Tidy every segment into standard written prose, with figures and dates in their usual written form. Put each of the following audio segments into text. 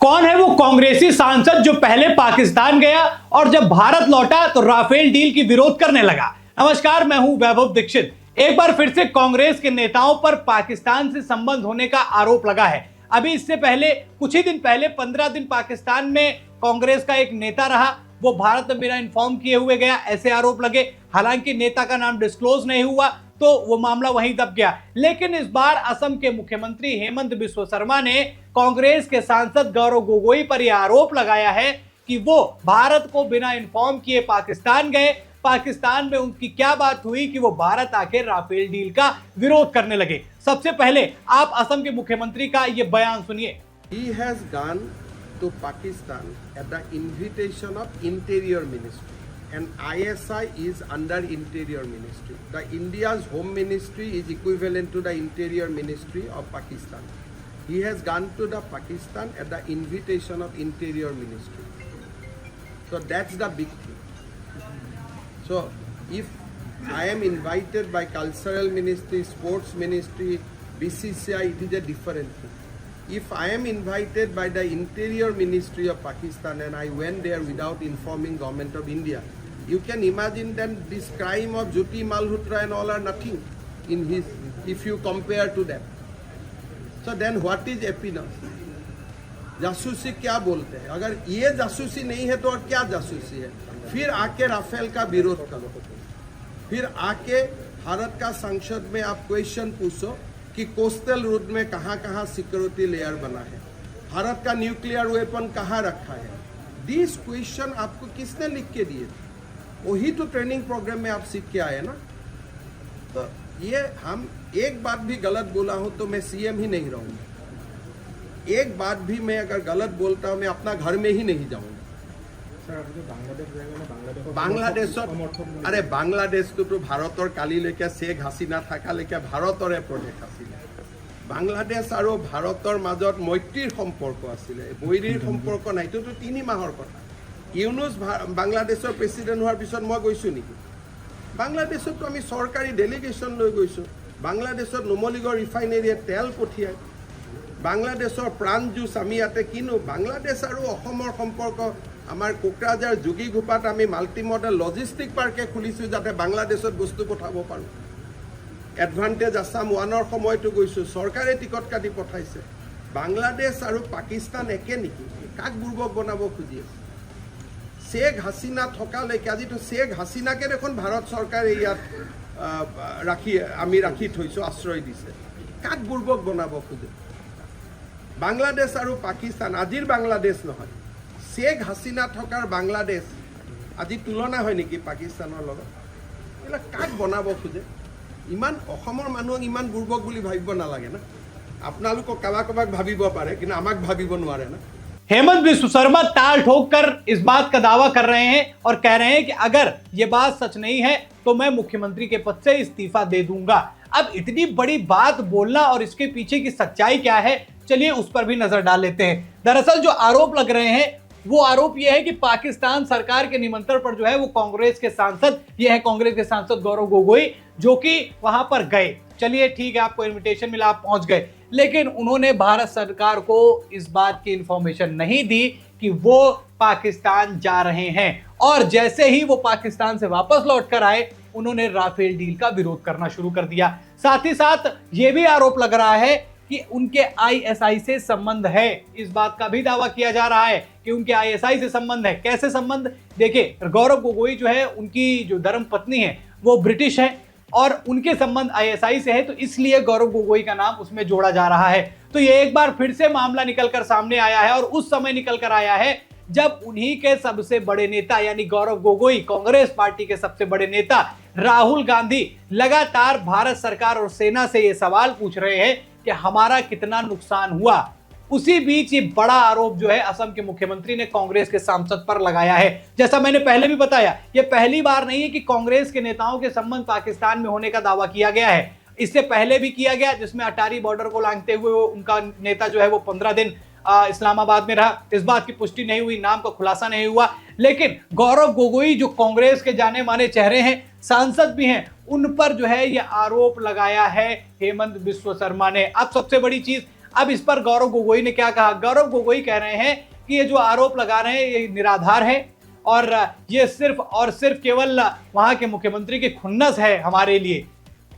कौन है वो कांग्रेसी सांसद जो पहले पाकिस्तान गया और जब भारत लौटा तो राफेल डील की विरोध करने लगा। नमस्कार, मैं हूं वैभव दीक्षित। एक बार फिर से कांग्रेस के नेताओं पर पाकिस्तान से संबंध होने का आरोप लगा है। अभी इससे पहले कुछ ही दिन पहले 15 दिन पाकिस्तान में कांग्रेस का एक नेता रहा, वो भारत में बिना इन्फॉर्म किए हुए गया, ऐसे आरोप लगे। हालांकि नेता का नाम डिस्क्लोज नहीं हुआ तो वो मामला वहीं दब गया। लेकिन इस बार असम के मुख्यमंत्री हेमंत बिस्वा शर्मा ने कांग्रेस के सांसद गौरव गोगोई पर यह आरोप लगाया है कि वो भारत को बिना इन्फॉर्म किए पाकिस्तान गए। पाकिस्तान में उनकी क्या बात हुई कि वो भारत आके राफेल डील का विरोध करने लगे। सबसे पहले आप असम के मुख्यमंत्री का ये बयान सुनिए। He has gone to Pakistan at the invitation of Interior Ministry, and ISI is under Interior Ministry. The India's Home Ministry is equivalent to the Interior Ministry of Pakistan. He has gone to the Pakistan at the invitation of Interior Ministry. So that's the big thing. So if I am invited by Cultural Ministry, Sports Ministry, BCCI, it is a different thing. If I am invited by the Interior Ministry of Pakistan and I went there without informing Government of India, you can imagine then this crime of Jyoti Malhotra and all are nothing in his, if you compare to them. So then what is happiness? जासूसी क्या बोलते हैं? अगर ये जासूसी नहीं है तो और क्या जासूसी है? फिर आके राफेल का विरोध करो, फिर आके भारत का संसद में आप क्वेश्चन पूछो कि कोस्टल रूट में कहाँ कहाँ सिक्योरिटी लेयर बना है, भारत का न्यूक्लियर वेपन कहाँ रखा है। दिस क्वेश्चन आपको किसने लिख के दिए? वही तो ट्रेनिंग प्रोग्राम में आप सीख के आए ना। तो ये हम एक बात भी गलत बोला हूँ तो मैं सीएम ही नहीं रहूँगा। एक बात भी मैं अगर गलत बोलता हूँ मैं अपना घर में ही नहीं जाऊँगा। बांग्लादेश अरे बांग्लादेश तो भारतर कालिলৈকে शेख हासिना थाकाলৈকে भारतरे प्रदेश आছিলে। बांग्लादेश और भारतर মাজত मैत्रीर सम्पर्क आছিলে, বৈৰীৰ सम्पर्क নাই। तो 3 মাহৰ কথা। ইউনুস বাংলাদেশৰ প্ৰেসিডেন্ট হোৱাৰ পিছত মই গৈছো নেকি? বাংলাদেশত আমি চৰকাৰী ডেলিগেশ্যন লৈ গৈছো। বাংলাদেশত নুমলীগড় ৰিফাইনেৰীয়ে তেল পঠিয়ায়। বাংলাদেশৰ প্ৰাণ জুচ আমি ইয়াতে কিনো। বাংলাদেশ আৰু অসমৰ সম্পৰ্ক আমাৰ কোকৰাঝাৰ যোগীঘোপাত আমি মাল্টি মডেল লজিষ্টিক পাৰ্কে খুলিছোঁ যাতে বাংলাদেশত বস্তু পঠাব পাৰোঁ। এডভান্টেজ আছাম 1ৰ সময়তো গৈছোঁ, চৰকাৰে টিকট কাটি পঠাইছে। বাংলাদেশ আৰু পাকিস্তান একে নেকি? কাক বুৰ্বক বনাব খুজি আছে? शेख हासिना थकाলৈকে আজি তো शेख हासिनाকে দেখোন ভাৰত চৰকাৰে ইয়াত ৰাখি থৈছো, আশ্ৰয় দিছে। কাক বুৰ্বক বনাব খোজে? বাংলাদেশ আৰু পাকিস্তান আজিৰ বাংলাদেশ নহয়, शेख हासिना থকাৰ বাংলাদেশ আজি তুলনা হয় নেকি পাকিস্তানৰ লগত? এইবিলাক কাক বনাব খোজে? ইমান অসমৰ মানুহক ইমান বুৰ্বক বুলি ভাবিব নালাগে না। আপোনালোকক কাবাক ভাবিব পাৰে কিন্তু আমাক ভাবিব নোৱাৰে না। हेमंत बिस्वा शर्मा ताल ठोक कर इस बात का दावा कर रहे हैं और कह रहे हैं कि अगर ये बात सच नहीं है तो मैं मुख्यमंत्री के पद से इस्तीफा दे दूंगा। अब इतनी बड़ी बात बोलना और इसके पीछे की सच्चाई क्या है, चलिए उस पर भी नजर डाल लेते हैं। दरअसल जो आरोप लग रहे हैं वो आरोप यह है कि पाकिस्तान सरकार के निमंत्रण पर जो है वो कांग्रेस के सांसद, ये है कांग्रेस के सांसद गौरव गोगोई, जो कि वहां पर गए। चलिए ठीक है, आपको इनविटेशन मिला, आप पहुंच गए, लेकिन उन्होंने भारत सरकार को इस बात की इंफॉर्मेशन नहीं दी कि वो पाकिस्तान जा रहे हैं। और जैसे ही वो पाकिस्तान से वापस लौट कर आए, उन्होंने राफेल डील का विरोध करना शुरू कर दिया। साथ ही साथ ये भी आरोप लग रहा है कि उनके आईएसआई से संबंध है। इस बात का भी दावा किया जा रहा है कि उनके आईएसआई से संबंध है। कैसे संबंध? देखिए, गौरव गोगोई जो है, उनकी जो धर्म पत्नी है वो ब्रिटिश है और उनके संबंध आईएसआई से है, तो इसलिए गौरव गोगोई का नाम उसमें जोड़ा जा रहा है। तो ये एक बार फिर से मामला निकलकर सामने आया है और उस समय निकलकर आया है जब उन्हीं के सबसे बड़े नेता यानी गौरव गोगोई, कांग्रेस पार्टी के सबसे बड़े नेता राहुल गांधी लगातार भारत सरकार और सेना से ये सवाल पूछ रहे हैं कि हमारा कितना नुकसान हुआ। उसी बीच ये बड़ा आरोप जो है असम के मुख्यमंत्री ने कांग्रेस के सांसद पर लगाया है। जैसा मैंने पहले भी बताया, ये पहली बार नहीं है कि कांग्रेस के नेताओं के संबंध पाकिस्तान में होने का दावा किया गया है। इससे पहले भी किया गया, जिसमें अटारी बॉर्डर को लांघते हुए उनका नेता जो है वो 15 दिन इस्लामाबाद में रहा। इस बात की पुष्टि नहीं हुई, नाम का खुलासा नहीं हुआ। लेकिन गौरव गोगोई जो कांग्रेस के जाने माने चेहरे हैं, सांसद भी हैं, उन पर जो है ये आरोप लगाया है हेमंत बिस्वा शर्मा ने। अब सबसे बड़ी चीज, अब इस पर गौरव गोगोई ने क्या कहा? गौरव गोगोई कह रहे हैं कि ये जो आरोप लगा रहे हैं ये निराधार है और ये सिर्फ और सिर्फ केवल वहां के मुख्यमंत्री की खुन्नस है हमारे लिए।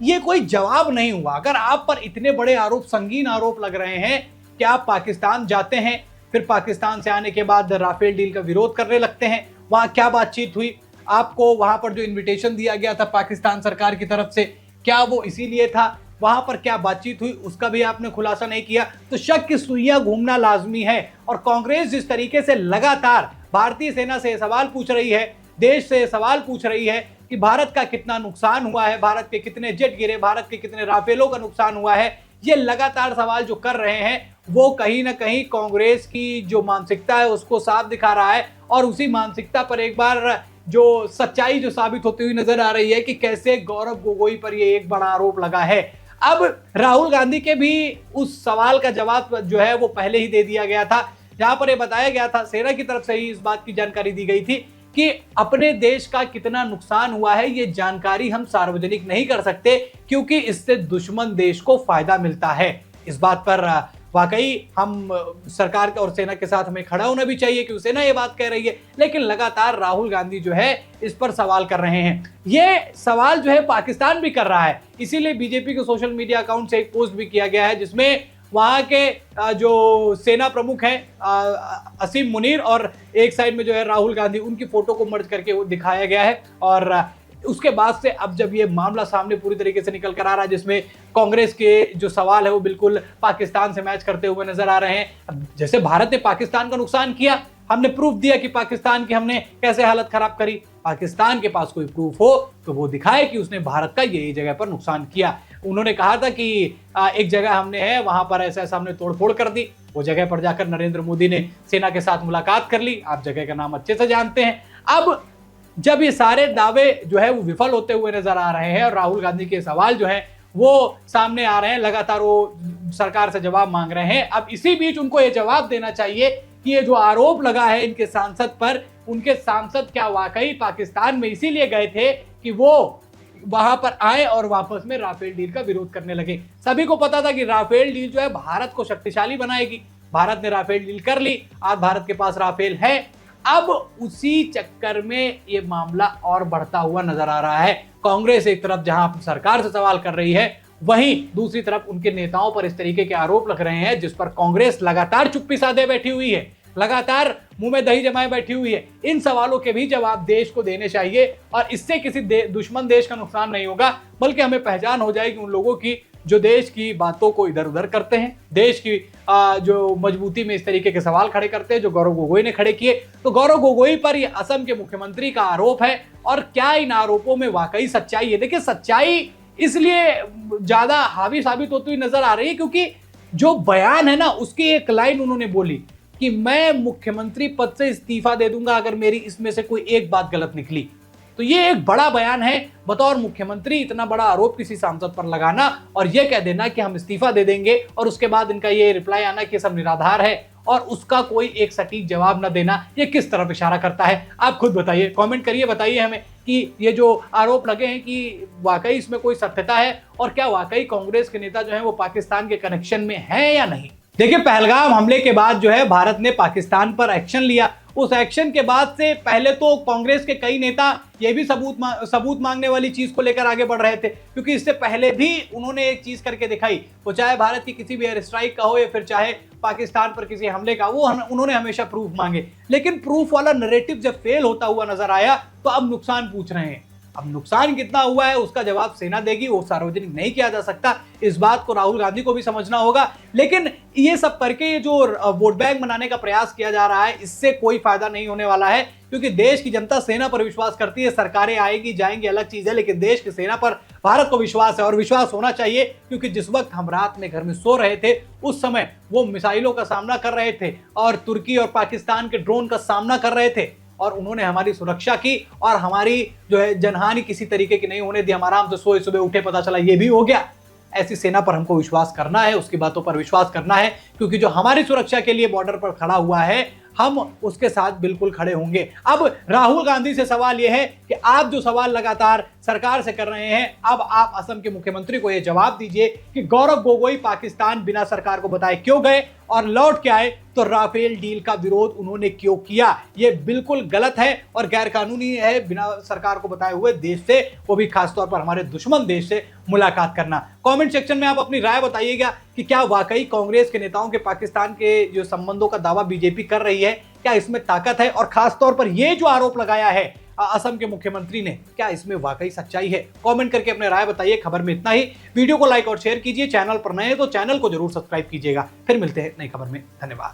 ये कोई जवाब नहीं हुआ। अगर आप पर इतने बड़े आरोप, संगीन आरोप लग रहे हैं कि आप पाकिस्तान जाते हैं, फिर पाकिस्तान से आने के बाद राफेल डील का विरोध करने लगते हैं, वहां क्या बातचीत हुई, आपको वहां पर जो इनविटेशन दिया गया था पाकिस्तान सरकार की तरफ से, क्या वो इसीलिए था, वहां पर क्या बातचीत हुई, उसका भी आपने खुलासा नहीं किया। तो शक की सुइयां घूमना लाजमी है। और कांग्रेस जिस तरीके से लगातार भारतीय सेना से सवाल पूछ रही है, देश से सवाल पूछ रही है कि भारत का कितना नुकसान हुआ है, भारत के कितने जेट गिरे, भारत के कितने राफेलों का नुकसान हुआ है, ये लगातार सवाल जो कर रहे हैं वो कहीं ना कहीं कांग्रेस की जो मानसिकता है उसको साफ दिखा रहा है। और उसी मानसिकता पर एक बार जो सच्चाई जो साबित होती हुई नजर आ रही है कि कैसे गौरव गोगोई पर ये एक बड़ा आरोप लगा है। अब राहुल गांधी के भी उस सवाल का जवाब जो है वो पहले ही दे दिया गया था, जहां पर ये बताया गया था, सेना की तरफ से ही इस बात की जानकारी दी गई थी कि अपने देश का कितना नुकसान हुआ है ये जानकारी हम सार्वजनिक नहीं कर सकते क्योंकि इससे दुश्मन देश को फायदा मिलता है। इस बात पर वाकई हम सरकार और सेना के साथ हमें खड़ा होना भी चाहिए क्योंकि सेना ये बात कह रही है, लेकिन लगातार राहुल गांधी जो है इस पर सवाल कर रहे हैं। ये सवाल जो है पाकिस्तान भी कर रहा है, इसीलिए बीजेपी के सोशल मीडिया अकाउंट से एक पोस्ट भी किया गया है जिसमें वहां के जो सेना प्रमुख हैं असीम मुनीर और एक साइड में जो है राहुल गांधी, उनकी फोटो को मर्ज करके वो दिखाया गया है। और उसके बाद से अब जब ये मामला सामने पूरी तरीके से निकल कर आ रहा है जिसमें कांग्रेस के जो सवाल है वो बिल्कुल पाकिस्तान से मैच करते हुए नजर आ रहे हैं। अब जैसे भारत ने पाकिस्तान का नुकसान किया, हमने प्रूफ दिया कि पाकिस्तान की हमने कैसे हालत खराब करी, पाकिस्तान के पास कोई प्रूफ हो तो वो दिखाए कि उसने भारत का ये जगह पर नुकसान किया। उन्होंने कहा था कि एक जगह हमने है वहां पर ऐसा ऐसा हमने तोड़फोड़ कर दी, वो जगह पर जाकर नरेंद्र मोदी ने सेना के साथ मुलाकात कर ली, आप जगह का नाम अच्छे से जानते हैं। अब जब ये सारे दावे जो है वो विफल होते हुए नजर आ रहे हैं और राहुल गांधी के सवाल जो है वो सामने आ रहे हैं, लगातार वो सरकार से जवाब मांग रहे हैं। अब इसी बीच उनको ये जवाब देना चाहिए कि ये जो आरोप लगा है इनके सांसद पर, उनके सांसद क्या वाकई पाकिस्तान में इसीलिए गए थे कि वो वहां पर आए और वापस में राफेल डील का विरोध करने लगे। सभी को पता था कि राफेल डील जो है भारत को शक्तिशाली बनाएगी, भारत ने राफेल डील कर ली, आज भारत के पास राफेल है। अब उसी चक्कर में ये मामला और बढ़ता हुआ नजर आ रहा है। कांग्रेस एक तरफ जहां सरकार से सवाल कर रही है, वहीं दूसरी तरफ उनके नेताओं पर इस तरीके के आरोप लग रहे हैं जिस पर कांग्रेस लगातार चुप्पी साधे बैठी हुई है, लगातार मुंह में दही जमाए बैठी हुई है। इन सवालों के भी जवाब देश को देने चाहिए और इससे किसी दुश्मन देश का नुकसान नहीं होगा, बल्कि हमें पहचान हो जाएगी उन लोगों की जो देश की बातों को इधर उधर करते हैं, देश की जो मजबूती में इस तरीके के सवाल खड़े करते हैं जो गौरव गोगोई ने खड़े किए। तो गौरव गोगोई पर ये असम के मुख्यमंत्री का आरोप है और क्या इन आरोपों में वाकई सच्चाई है? देखिए, सच्चाई इसलिए ज्यादा हावी साबित होती हुई नजर आ रही है क्योंकि जो बयान है ना, उसकी एक लाइन उन्होंने बोली कि मैं मुख्यमंत्री पद से इस्तीफा दे दूंगा अगर मेरी इसमें से कोई एक बात गलत निकली। तो ये एक बड़ा बयान है, बतौर मुख्यमंत्री इतना बड़ा आरोप किसी सांसद पर लगाना और ये कह देना कि हम इस्तीफा दे देंगे और उसके बाद इनका ये रिप्लाई आना कि सब निराधार है और उसका कोई एक सटीक जवाब न देना, ये किस तरफ इशारा करता है? आप खुद बताइए, कमेंट करिए, बताइए हमें कि ये जो आरोप लगे हैं कि वाकई इसमें कोई सत्यता है और क्या वाकई कांग्रेस के नेता जो है वो पाकिस्तान के कनेक्शन में है या नहीं। देखिए, पहलगाम हमले के बाद जो है भारत ने पाकिस्तान पर एक्शन लिया। उस एक्शन के बाद से पहले तो कांग्रेस के कई नेता ये भी सबूत मांगने वाली चीज को लेकर आगे बढ़ रहे थे क्योंकि इससे पहले भी उन्होंने एक चीज करके दिखाई, वो चाहे भारत की किसी भी एयर स्ट्राइक का हो या फिर चाहे पाकिस्तान पर किसी हमले का, वो उन्होंने हमेशा प्रूफ मांगे। लेकिन प्रूफ वाला नैरेटिव जब फेल होता हुआ नजर आया तो अब नुकसान पूछ रहे हैं। अब नुकसान कितना हुआ है उसका जवाब सेना देगी, वो सार्वजनिक नहीं किया जा सकता। इस बात को राहुल गांधी को भी समझना होगा। लेकिन ये सब करके ये जो वोट बैंक बनाने का प्रयास किया जा रहा है, इससे कोई फायदा नहीं होने वाला है क्योंकि देश की जनता सेना पर विश्वास करती है। सरकारें आएगी जाएंगी अलग चीज है, लेकिन देश की सेना पर भारत को विश्वास है और विश्वास होना चाहिए क्योंकि जिस वक्त हम रात में घर में सो रहे थे उस समय वो मिसाइलों का सामना कर रहे थे और तुर्की और पाकिस्तान के ड्रोन का सामना कर रहे थे और उन्होंने हमारी सुरक्षा की और हमारी जो है जनहानि किसी तरीके की नहीं होने दी। हम आराम से सोए, सुबह उठे, पता चला ये भी हो गया। ऐसी सेना पर हमको विश्वास करना है, उसकी बातों पर विश्वास करना है क्योंकि जो हमारी सुरक्षा के लिए बॉर्डर पर खड़ा हुआ है, हम उसके साथ बिल्कुल खड़े होंगे। अब राहुल गांधी से सवाल यह है कि आप जो सवाल लगातार सरकार से कर रहे हैं, अब आप असम के मुख्यमंत्री को यह जवाब दीजिए कि गौरव गोगोई पाकिस्तान बिना सरकार को बताए क्यों गए और लौट के आए तो राफेल डील का विरोध उन्होंने क्यों किया। यह बिल्कुल गलत है और गैर कानूनी है बिना सरकार को बताए हुए देश से, वो भी खासतौर पर हमारे दुश्मन देश से मुलाकात करना। कमेंट सेक्शन में आप अपनी राय बताइएगा कि क्या वाकई कांग्रेस के नेताओं के पाकिस्तान के जो संबंधों का दावा बीजेपी कर रही है, क्या इसमें ताकत है, और खासतौर पर यह जो आरोप लगाया है असम के मुख्यमंत्री ने, क्या इसमें वाकई सच्चाई है। कमेंट करके अपने राय बताइए। खबर में इतना ही। वीडियो को लाइक और शेयर कीजिए। चैनल पर नए हैं तो चैनल को जरूर सब्सक्राइब कीजिएगा। फिर मिलते हैं नई खबर में। धन्यवाद।